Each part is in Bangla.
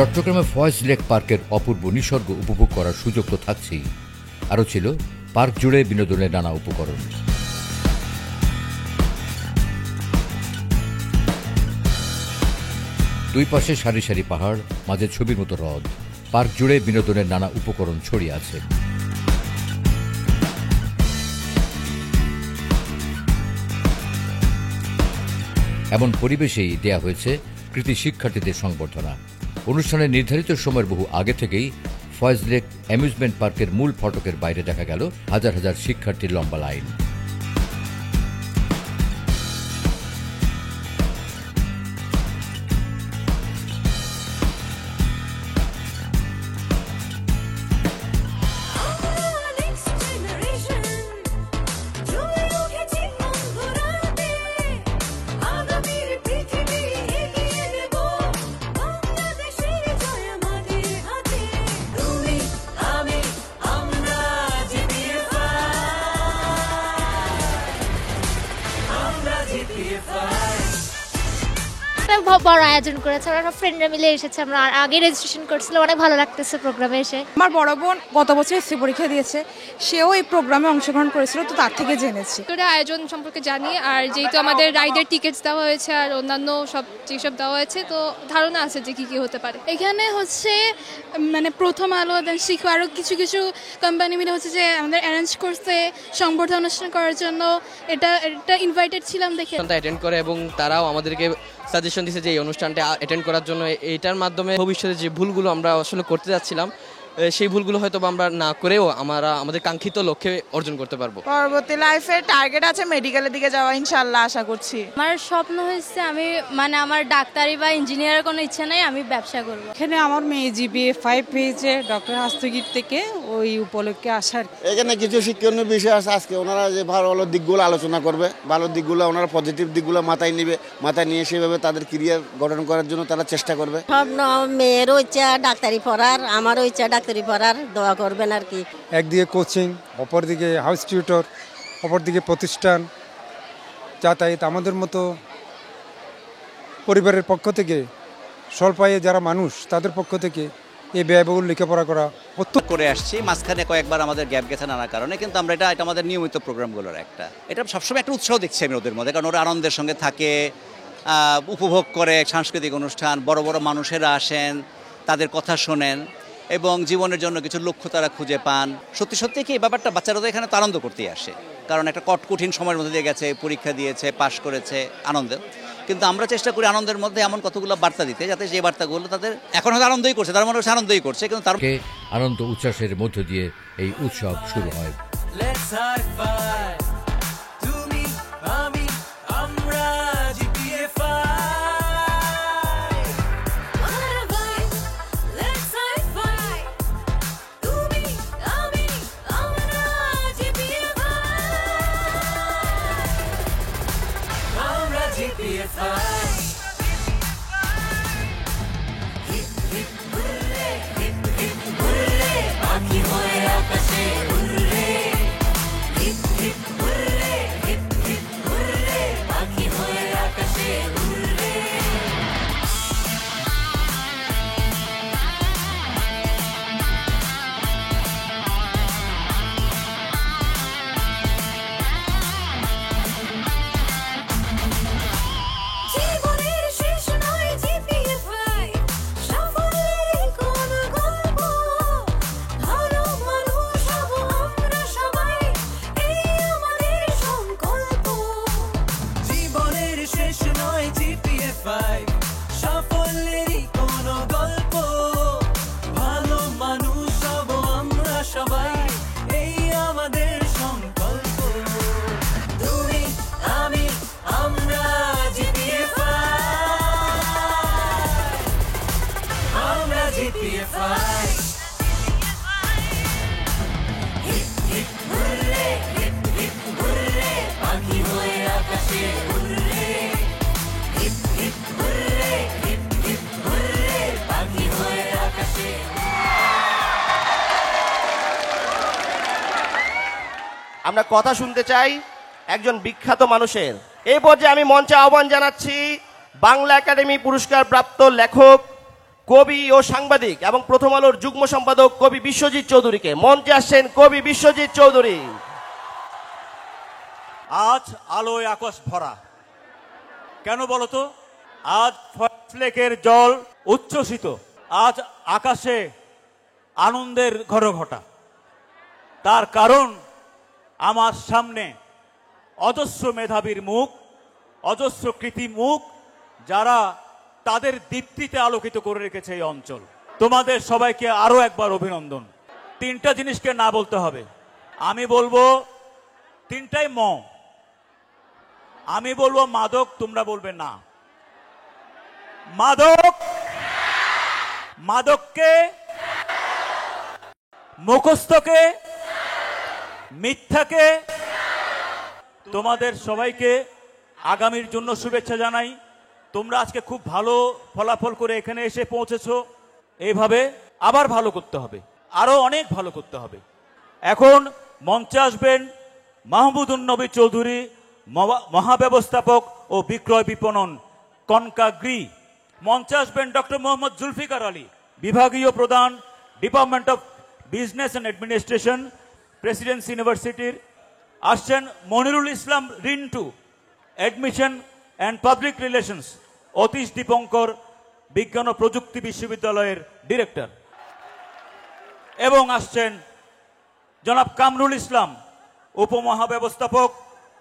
চট্টগ্রামে ফয়েজ লেক পার্কের অপূর্ব নিসর্গ উপভোগ করার সুযোগ তো থাকছেই, আরও ছিল পার্ক জুড়ে বিনোদনের নানা উপকরণ। দুই পাশে সারি সারি পাহাড়, মাঝে ছবির মতো হ্রদ, পার্ক জুড়ে বিনোদনের নানা উপকরণ ছড়িয়ে আছে। এমন পরিবেশেই দেয়া হয়েছে কৃতি শিক্ষার্থীদের সংবর্ধনা। অনুষ্ঠানের নির্ধারিত সময়ের বহু আগে থেকেই ফয়েজ লেক অ্যামিউজমেন্ট পার্কের মূল ফটকের বাইরে দেখা গেল হাজার হাজার শিক্ষার্থীর লম্বা লাইন। বড় আয়োজন করেছে, আমরা ফ্রেন্ডরা মিলে এসেছে, আমরা আগে রেজিস্ট্রেশন করছিলাম, অনেক ভালো লাগতেছে প্রোগ্রামে এসে। আমার বড় বোন গত বছর এসএসসি পরীক্ষা দিয়েছে, সেও এই প্রোগ্রামে অংশগ্রহণ করেছিল, তো তার থেকে জেনেছি। তো আয়োজন সম্পর্কে জানি, আর যেহেতু আমাদের রাইডের টিকিটস দেওয়া হয়েছে আর অন্যান্য সব যেসব দেওয়া হয়েছে, তো ধারণা আছে যে কি কি হতে পারে। এখানে হচ্ছে মানে প্রথম আলো শিখো আরও কিছু কিছু কোম্পানি মিলে হচ্ছে যে আমাদের অ্যারেঞ্জ করছে সংবর্ধনা অনুষ্ঠান করার জন্য, এটা ইনভাইটেড ছিলাম দেখে অ্যাটেন্ড করে, এবং তারাও আমাদেরকে সাজেশন দিয়েছে যে এই অনুষ্ঠানটা অ্যাটেন্ড করার জন্য। এইটার মাধ্যমে ভবিষ্যতে যে ভুলগুলো আমরা আসলে করতে যাচ্ছিলাম, সেই ভুলগুলো হয়তো আমরা না করেও আমরা আমাদের কাঙ্ক্ষিত লক্ষ্যে অর্জন করতে পারবো। পরবর্তী লাইফে টার্গেট আছে মেডিকেলের দিকে যাওয়া, ইনশাআল্লাহ আশা করছি। আমার স্বপ্ন হচ্ছে আমি মানে আমার ডাক্তারি বা ইঞ্জিনিয়ারের কোনো ইচ্ছা নাই, আমি ব্যবসা করব। এখানে আমার মেয়ে জিপিএ 5 পেয়েছে ডক্টর হস্তগীর থেকে, ওই উপলক্ষে আসার। এখানে কিছু শিক্ষণীয় বিষয় আছে, আজকে ওনারা যে ভালো ভালো দিকগুলো আলোচনা করবে, ভালো দিকগুলো ওনারা পজিটিভ দিকগুলো মাথায় নিবে, মাথায় নিয়ে সেভাবে তাদের ক্যারিয়ার গঠন করার জন্য তারা চেষ্টা করবে। স্বপ্ন মেয়েরও ইচ্ছা ডাক্তারি পড়ার, আমারও ইচ্ছা ডাক্তারি পড়ার, দোয়া করবেন আর কি। একদিকে কোচিং, অপরদিকে হাউস টিউটর, অপরদিকে প্রতিষ্ঠান, যাতায়াত। আমাদের মতো পরিবারের পক্ষ থেকে স্বল্প আয়ে যারা মানুষ, তাদের পক্ষ থেকে এই ব্যয়বহুল লেখাপড়া করা করে আসছি। মাঝখানে কয়েকবার আমাদের গ্যাপ গেছে নানা কারণে, কিন্তু আমরা এটা আমাদের নিয়মিত প্রোগ্রামগুলোর একটা, এটা সবসময় একটা উৎসাহ দেখছি আমি ওদের মধ্যে, কারণ ওরা আনন্দের সঙ্গে থাকে, উপভোগ করে সাংস্কৃতিক অনুষ্ঠান। বড় বড় মানুষেরা আসেন, তাদের কথা শোনেন এবং জীবনের জন্য কিছু লক্ষ্য তারা খুঁজে পান। সত্যি সত্যি কি এই ব্যাপারটা, বাচ্চারা তো এখানে তো আনন্দ করতেই আসে, কারণ একটা কঠিন সময়ের মধ্যে দিয়ে গেছে, পরীক্ষা দিয়েছে, পাশ করেছে, আনন্দ। কিন্তু আমরা চেষ্টা করি আনন্দের মধ্যে এমন কতগুলো বার্তা দিতে, যাতে যে বার্তাগুলো তাদের এখন হয়তো আনন্দই করছে, তার মনে হচ্ছে আনন্দই করছে, কিন্তু তার আনন্দ উচ্ছ্বাসের মধ্য দিয়ে এই উৎসব শুরু হয়। আমরা কথা শুনতে চাই একজন বিখ্যাত মানুষের। এই পর্যায়ে আমি মঞ্চে আহ্বান জানাচ্ছি বাংলা একাডেমি পুরস্কার প্রাপ্ত লেখক কবি ও সাংবাদিক এবং প্রথম আলোর যুগ্ম সম্পাদক কবি বিশ্বজিৎ চৌধুরীকে। মঞ্চে আসছেন কবি বিশ্বজিৎ চৌধুরী। আজ আলোয় আকাশ ভরা, কেন বলতো? আজ ফয়েজ লেকের জল উচ্ছ্বসিত, আজ আকাশে আনন্দের ঘরঘটা। তার কারণ আমার সামনে অজস্র মেধাবীর মুখ, অজস্র কৃতি মুখ, যারা তাদের দীপ্তিতে আলোকিত করে রেখেছে এই অঞ্চল। তোমাদের সবাইকে আরো একবার অভিনন্দন। তিনটা জিনিসকে না বলতে হবে। আমি বলবো তিনটাই ম। আমি বলবো মাদক, তোমরা বলবে না। মাদক, মাদককে, মুখস্থকে, মিথ্যাকে। তোমাদের সবাইকে আগামীর জন্য শুভেচ্ছা জানাই। তোমরা আজকে খুব ভালো ফলাফল করে এখানে এসে পৌঁছেছো। এইভাবে আবার ভালো করতে হবে, আরো অনেক ভালো করতে হবে। এখন মঞ্চে আসবেন মাহমুদুন নবী চৌধুরী, মহাব্যবস্থাপক ও বিক্রয় বিপণন, কনকাগ্রি। মঞ্চে আসবেন ডক্টর মোহাম্মদ জুলফিকার আলী, বিভাগীয় প্রধান, department of business and administration, Presidency ইউনিভার্সিটির। আসছেন Monirul Islam Rintu, admission and public relations, Atish Dipankar বিজ্ঞান ও প্রযুক্তি বিশ্ববিদ্যালয়ের ডিরেক্টর। এবং আসছেন জনাব কামরুল ইসলাম, উপমহাব্যবস্থাপক,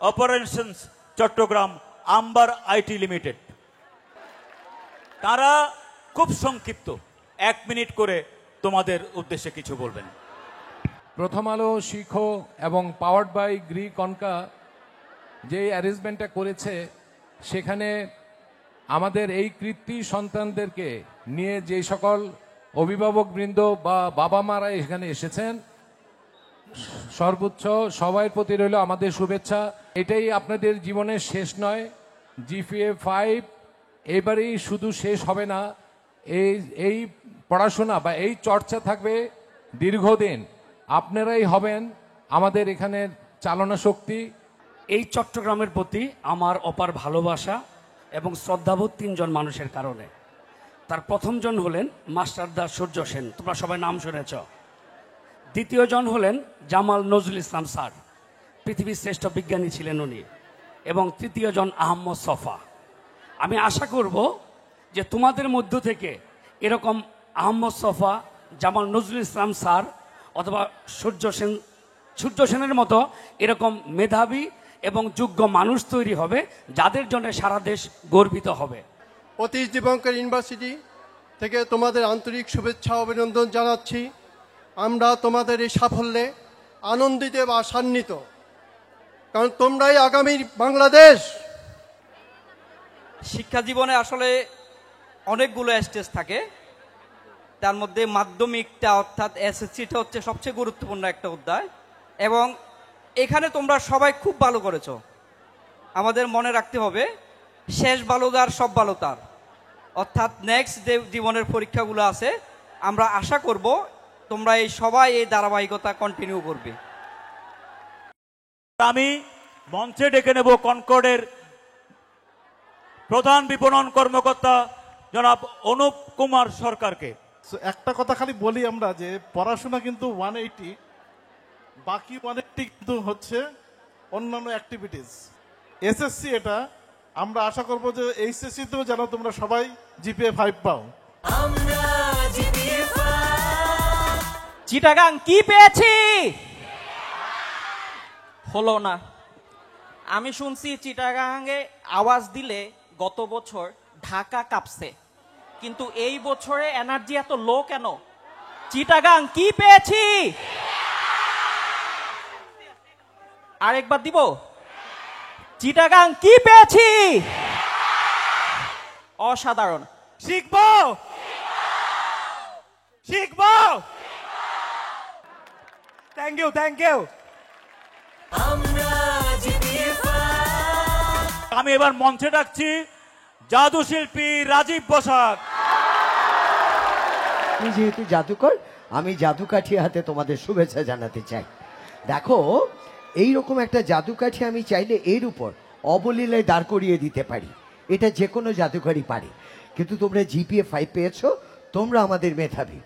operations, Chittagong Amber IT limited. তারা খুব সংক্ষিপ্ত 1 মিনিট করে তোমাদের উদ্দেশ্যে কিছু বলবেন। প্রথম আলো, শিখো এবং পাওয়ার্ড বাই গ্রি কনকা যে অ্যারেঞ্জমেন্টটা করেছে, সেখানে আমাদের এই কৃতি সন্তানদেরকে নিয়ে যে সকল অভিভাবকবৃন্দ বা বাবা মারা এখানে এসেছেন, সর্বোচ্চ সবার প্রতি রইল আমাদের শুভেচ্ছা। এটাই আপনাদের জীবনের শেষ নয়। জিপিএ 5 এবারেই শুধু শেষ হবে না, এই পড়াশোনা বা এই চর্চা থাকবে দীর্ঘদিন। আপনারাই হবেন আমাদের এখানে চালনা শক্তি। এই চট্টগ্রামের প্রতি আমার অপার ভালোবাসা এবং শ্রদ্ধাবোধ 3 জন মানুষের কারণে। তার প্রথমজন হলেন মাস্টারদা সূর্য সেন, তোমরা সবাই নাম শুনেছ। দ্বিতীয়জন হলেন জামাল নজরুল ইসলাম স্যার, পৃথিবীর শ্রেষ্ঠ বিজ্ঞানী ছিলেন উনি। এবং তৃতীয়জন আহমদ সফা। আমি আশা করব যে তোমাদের মধ্য থেকে এরকম আহমদ সফা, জামাল নজরুল ইসলাম স্যার অথবা সূর্য সেনের মতো এরকম মেধাবী এবং যোগ্য মানুষ তৈরি হবে, যাদের জন্য সারা দেশ গর্বিত হবে। অতীশ দীপঙ্কর ইউনিভার্সিটি থেকে তোমাদের আন্তরিক শুভেচ্ছা অভিনন্দন জানাচ্ছি। আমরা তোমাদের এই সাফল্যে আনন্দিত বা আশান্বিত, কারণ তোমরাই আগামীর বাংলাদেশ। শিক্ষা জীবনে আসলে অনেকগুলো স্টেজ থাকে, তার মধ্যে মাধ্যমিকটা অর্থাৎ এসএসসিটা হচ্ছে সবচেয়ে গুরুত্বপূর্ণ একটা অধ্যায়। এবং এখানে তোমরা সবাই খুব ভালো করেছো। আমাদের মনে রাখতে হবে, শেষ ভালো যার সব ভালো তার। অর্থাৎ নেক্সট যে জীবনের পরীক্ষাগুলো আছে, আমরা আশা করব তোমরা এই সবাই এই ধারাবাহিকতা কন্টিনিউ করবে। আমি মঞ্চে ডেকে নেব কনকর্ডের প্রধান বিপণন কর্মকর্তা জনাব অনুপ কুমার সরকারকে। একটা কথা খালি বলি আমরা, যে পড়াশোনা কিন্তু 180, বাকি 180 কিন্তু হচ্ছে অন্যান্য অ্যাক্টিভিটিস। এসএসসি এটা আমরা আশা করব যে এইচএসসি তেও যেন তোমরা সবাই জিপিএ 5 পাও। চিটাগাং কি পেয়েছি? হলো না। আমি শুনছি চিটাগাংয়ে আওয়াজ দিলে গত বছর ঢাকা কাঁপছে, কিন্তু এই বছরে এনার্জি এত লো কেন? চিটাগাং কি পেয়েছি? আরেকবার দিব? চিটাগাং কি পেয়েছি? অসাধারণ। শিখবো, শিখবো। Thank you, thank you. আমি এবার মঞ্চে ডাকছি জাদু শিল্পী রাজীব বসাক। তুমি যেহেতু জাদুকর, আমি জাদুকাঠি হাতে তোমাদের শুভেচ্ছা জানাতে চাই। দেখো, এইরকম একটা জাদুকাঠি আমি চাইলে এর উপর অবলীলায় দাঁড় করিয়ে দিতে পারি। এটা যে কোনো জাদুকরই পারে। কিন্তু তোমরা জিপিএ 5 পেয়েছো, তোমরা আমাদের মেধাবী,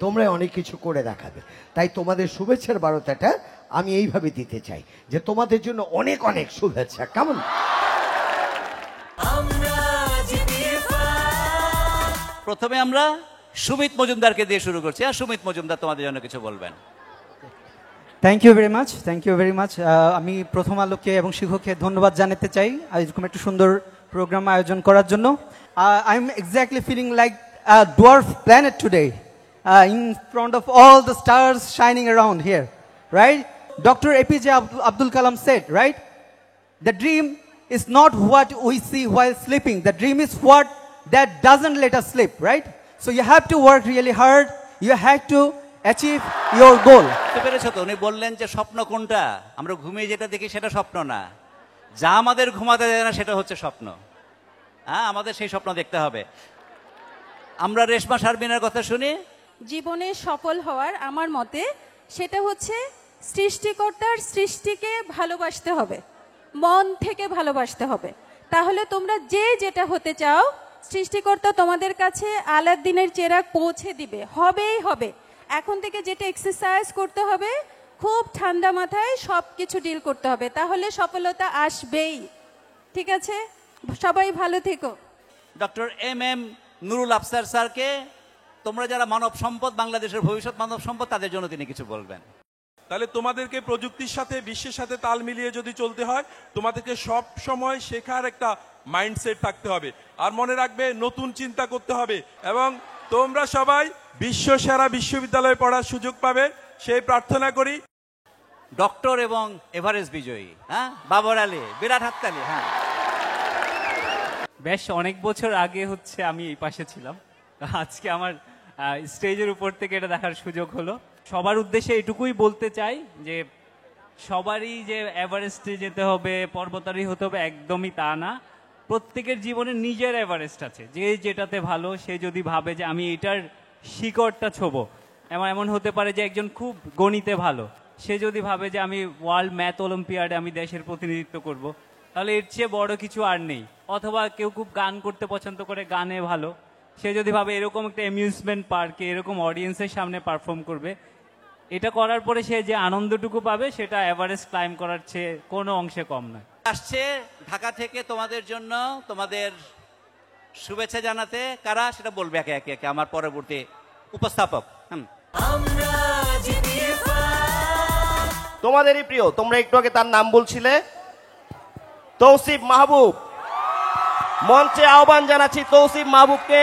তোমরা অনেক কিছু করে দেখাবে, তাই তোমাদের শুভেচ্ছার বার্তাটা আমি এইভাবে দিতে চাই যে তোমাদের জন্য অনেক অনেক শুভেচ্ছা। কেমন? প্রথমে আমরা সুমিত মজুমদারকে দিয়ে শুরু করছি। আর সুমিত মজুমদার তোমাদের জন্য কিছু বলবেন। Thank you very much, thank you very much. আমি প্রথম আলোকে এবং শিক্ষককে ধন্যবাদ জানাতে চাই এরকম একটা সুন্দর প্রোগ্রাম আয়োজন করার জন্য। I am exactly feeling like a dwarf planet today in front of all the stars shining around here, right? Dr. APJ Abdul Kalam said, right? The dream is not what we see while sleeping. The dream is what that doesn't let us sleep, right? So you have to work really hard. You have to achieve your goal. বুঝতে পেরেছো তো? উনি বললেন যে স্বপ্ন কোনটা, আমরা ঘুমিয়ে যেটা দেখি সেটা স্বপ্ন না, যা আমাদের ঘুমাতে দেয় না সেটা হচ্ছে স্বপ্ন। হ্যাঁ, আমাদের সেই স্বপ্ন দেখতে হবে। আমরা রেশমা শারমিনের কথা শুনি। জীবনে সফল হওয়ার আমার মতে সেটা হচ্ছে সৃষ্টিকর্তার সৃষ্টিকে ভালোবাসতে হবে, মন থেকে ভালোবাসতে হবে। তাহলে তোমরা যে যেটা হতে চাও সৃষ্টিকর্তা তোমাদের কাছে আলাদিনের চেরাগ পৌঁছে দিবে, হবেই হবে। এখন থেকে যেটা এক্সারসাইজ করতে হবে, খুব ঠান্ডা মাথায় সব কিছু ডিল করতে হবে, তাহলে সফলতা আসবেই। ঠিক আছে, সবাই ভালো থেকো। ডক্টর এম নুরুল আফসার স্যারকে, তোমরা যারা মানব সম্পদ, বাংলাদেশের ভবিষ্যৎ মানব সম্পদ, তাদের জন্য তিনি কিছু বলবেন। তাহলে তোমাদেরকে প্রযুক্তির সাথে, বিশ্বের সাথে তাল মিলিয়ে যদি চলতে হয়, তোমাদেরকে সব সময় শেখার একটা মাইন্ডসেট থাকতে হবে। আর মনে রাখবে, নতুন চিন্তা করতে হবে এবং তোমরা সবাই বিশ্ব সেরা বিশ্ববিদ্যালয়ে পড়ার সুযোগ পাবে, সেই প্রার্থনা করি। ডক্টর এবং এভারেস্ট বিজয়ী, হ্যাঁ, বাবর আলী, বিরাট হাততালি। হ্যাঁ, বেশ অনেক বছর আগে হচ্ছে আমি এই পাশে ছিলাম, আজকে আমার স্টেজের উপর থেকে এটা দেখার সুযোগ হলো। সবার উদ্দেশ্যে এটুকুই বলতে চাই যে সবারই যে এভারেস্টে যেতে হবে, পর্বতারোহী হতে হবে, একদমই তা না। প্রত্যেকের জীবনে নিজের এভারেস্ট আছে, যে যেটাতে ভালো, সে যদি ভাবে যে আমি এটার শিকড়টা ছোবো, এমন হতে পারে যে একজন খুব গণিতে ভালো, সে যদি ভাবে যে আমি ওয়ার্ল্ড ম্যাথ অলিম্পিয়াডে আমি দেশের প্রতিনিধিত্ব করব, তাহলে এর চেয়ে বড় কিছু আর নেই। অথবা কেউ খুব গান করতে পছন্দ করে, গানে ভালো, সে যদি ভাবে এরকম একটা অ্যামিউজমেন্ট পার্কে এরকম অডিয়েন্সের সামনে পারফর্ম করবে, এটা করার পরে সে যে আনন্দটুকু পাবে সেটা এভারেস্ট ক্লাইম্ব করার চেয়ে কোনো অংশে কম নয়। আসছে ঢাকা থেকে তোমাদের জন্য, তোমাদের শুভেচ্ছা জানাতে। কারা সেটা বলবে একে একে আমার পরবর্তী উপস্থাপক। তোমাদেরই প্রিয়, তোমরা একটু আগে তার নাম বলছিলে, তৌসিফ মাহবুব। মঞ্চে আহ্বান জানাচ্ছি তৌসিফ মাহবুবকে।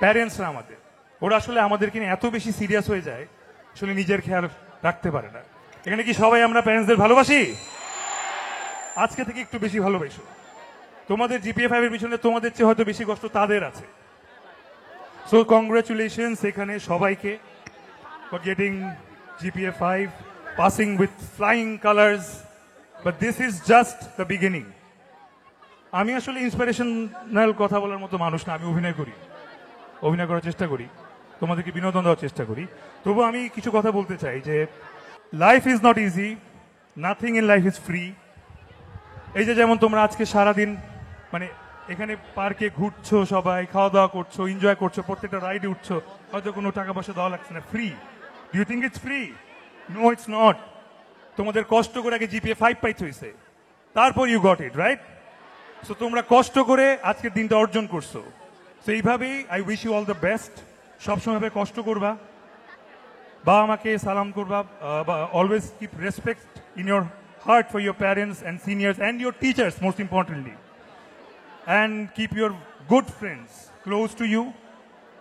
প্যারেন্টসরা আমাদের, ওরা আসলে আমাদেরকে নিয়ে এত বেশি সিরিয়াস হয়ে যায়, আসলে নিজের খেয়াল রাখতে পারে না। এখানে কি সবাই আমরা প্যারেন্টসদের ভালোবাসি? আজকে থেকে একটু বেশি ভালোবাসো। তোমাদের জিপিএ 5 এর পিছনে তোমাদের চেয়ে হয়তো বেশি কষ্ট তাদের আছে। সো কংগ্রাচুলেশনস এখানে সবাইকে for getting GPA 5, passing with flying colours, but this is just the beginning. আমি আসলে ইন্সপিরেশনাল কথা বলার মতো মানুষ না, আমি অভিনয় করার চেষ্টা করি, তোমাদেরকে বিনোদন দেওয়ার চেষ্টা করি। তবু আমি কিছু কথা বলতে চাই যে life is not easy, nothing in life is free. এই যে যেমন তোমরা আজকে সারাদিন মানে এখানে পার্কে ঘুরছো, সবাই খাওয়া দাওয়া করছো, এনজয় করছো, প্রত্যেকটা রাইডে উঠছো, হয়তো কোনো টাকা পয়সা দেওয়া লাগছে না, free. Do you think it's free? No, it's not. তোমাদের কষ্ট করে আগে জিপিএ 5 পাইতে হয়েছে, তারপর you got it, right? So তোমরা কষ্ট করে আজকের দিনটা অর্জন করছো। তো এইভাবেই I wish you all the best. সবসময় কষ্ট করবা, বাবা মাকে সালাম করবা, always keep respect in your heart for your parents and seniors and your teachers, most importantly, and keep your good friends close to you.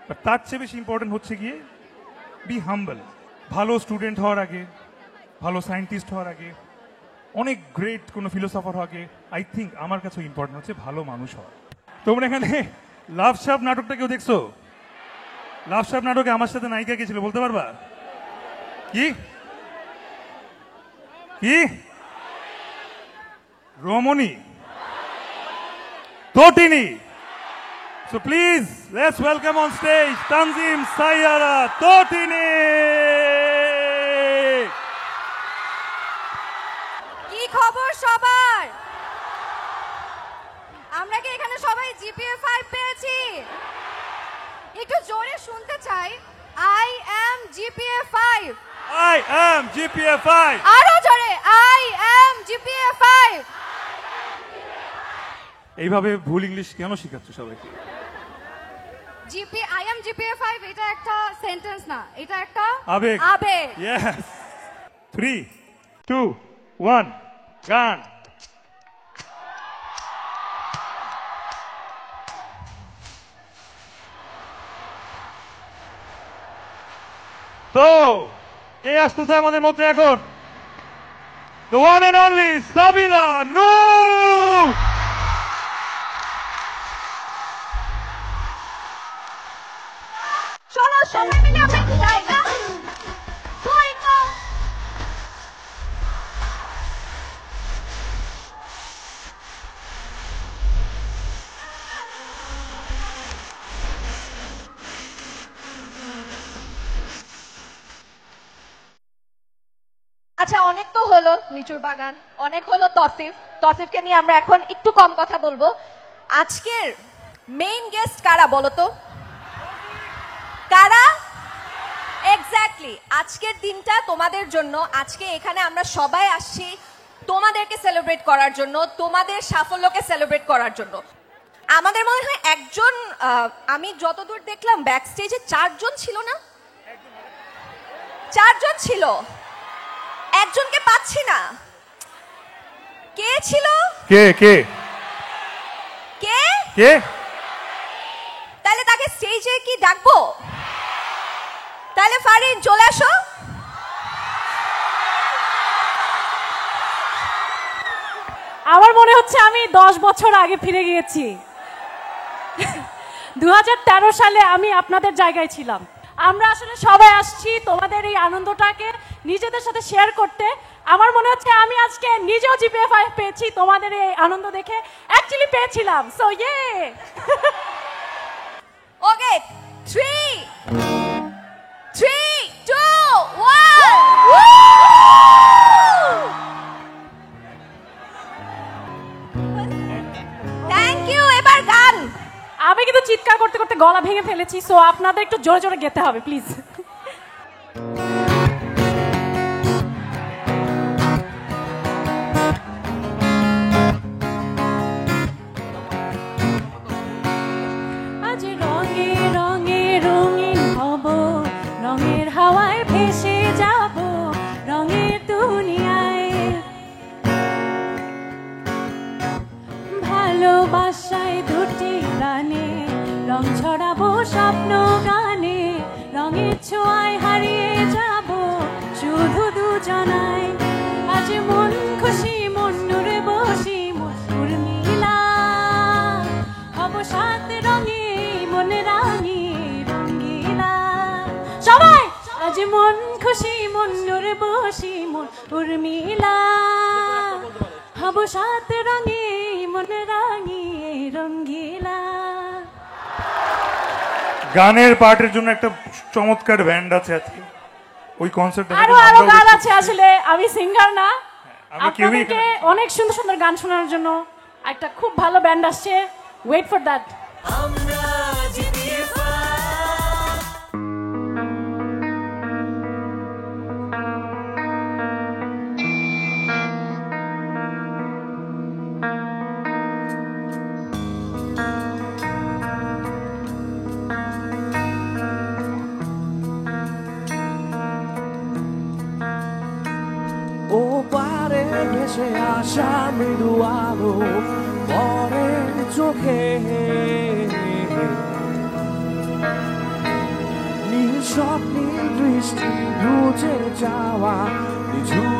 But তার চেয়ে বেশি ইম্পর্টেন্ট হচ্ছে গিয়ে বি হাম্বল। ভালো স্টুডেন্ট হওয়ার আগে, ভালো সায়েন্টিস্ট হওয়ার আগে, অনেক গ্রেট কোনো ফিলোসফার হওয়ার আগে আই থিঙ্ক আমার কাছে ইম্পর্টেন্ট হচ্ছে ভালো মানুষ হওয়া। তোমরা এখানে লাভ সাপ নাটকটা কেউ দেখছো? লাভ সাপ নাটকে আমার সাথে নায়িকা কে ছিল বলতে পারবা? কি কি? Romani, Totini. So please, let's welcome on stage Tanzim Sayara Totini. কি খবর সবার? আমরা কি এখানে সবাই জিপিএ 5 পেয়েছি? একটু জোরে শুনতে চাই। I am GPA 5. I am GPA 5. আরো জোরে। I am GPA 5. এইভাবে ভুল ইংলিশ কেন শেখাচ্ছ সবাইকে? I am GPA 5 এটা একটা সেন্টেন্স না, এটা একটা আবেগ। আবেগ। Yes. 3, 2, 1, গান। তো কে আসতেছে আমাদের মধ্যে এখন? The one and only Sabina নূর। চলো সবাই মিলে আমরা একটু গাই না? আচ্ছা, অনেক তো হলো লিচুর বাগান, অনেক হলো তসিফকে নিয়ে আমরা এখন একটু কম কথা বলবো। আজকের মেইন গেস্ট কারা বলো তো? কারা? এক্স্যাক্টলি, আজকের দিনটা তোমাদের জন্য। আজকে এখানে আমরা সবাই আসছি তোমাদেরকে সেলিব্রেট করার জন্য, তোমাদের সাফল্যকে সেলিব্রেট করার জন্য। আমাদের মনে হয় একজন, আমি যতদূর দেখলাম ব্যাক স্টেজে 4 জন ছিল না? 4 জন ছিল, একজনকে পাচ্ছি না। কে ছিল? কে কে কে কে? তাহলে তাকে স্টেজে কি ডাকবো? তাহলে ফারিন চলে আসো। আমার মনে হচ্ছে আমি 10 বছর আগে ফিরে গিয়েছি। 2013 সালে আমি আপনাদের জায়গায় ছিলাম। আমরা আসলে সবাই আসছি তোমাদের এই আনন্দটাকে নিজেদের সাথে শেয়ার করতে। আমার মনে হচ্ছে আমি আজকে নিজেও জিপিএ 5 পেয়েছি তোমাদের এই আনন্দ দেখে, অ্যাকচুয়ালি পেয়েছিলাম। সো ইয়ে। ওকে, 3, 2, 1। Thank you. এবার গান। আমি কিন্তু চিৎকার করতে করতে গলা ভেঙে ফেলেছি, সো আপনাদের একটু জোরে জোরে গেতে হবে প্লিজ। আজ রঙে রঙে রঙিন হব, রঙের হাওয়ায় ভেসে যাব, রঙের দুনিয়ায়। ভালোবাসায় দুটি প্রাণে রং ছড়াবো স্বপ্ন গানে, রঙের ছোঁয়ায় হারিয়ে যাব শুধু দুজনায়। আজ মন খুশি মন নুরে বসি উর্মিলা, হব 7 রঙে মন রাঙি রঙ্গিলা। সবাই আজ মন খুশি মন নুরে বসি উর্মিলা, হব 7 রঙে মন রাঙি রঙ্গিলা। গানের পার্টের জন্য একটা চমৎকার ব্যান্ড আছে আজকে, ওই কনসার্টে আরো গান আছে। আসলে আমি সিঙ্গার না, আপনাদেরকে অনেক সুন্দর সুন্দর গান শোনার জন্য একটা খুব ভালো ব্যান্ড আসছে। Wait for that. ও পারে ভেসে আসা মৃদু আলো পরে চোখে, নীল স্বপ্নের দৃষ্টি বুঝে যাওয়া নিঝুম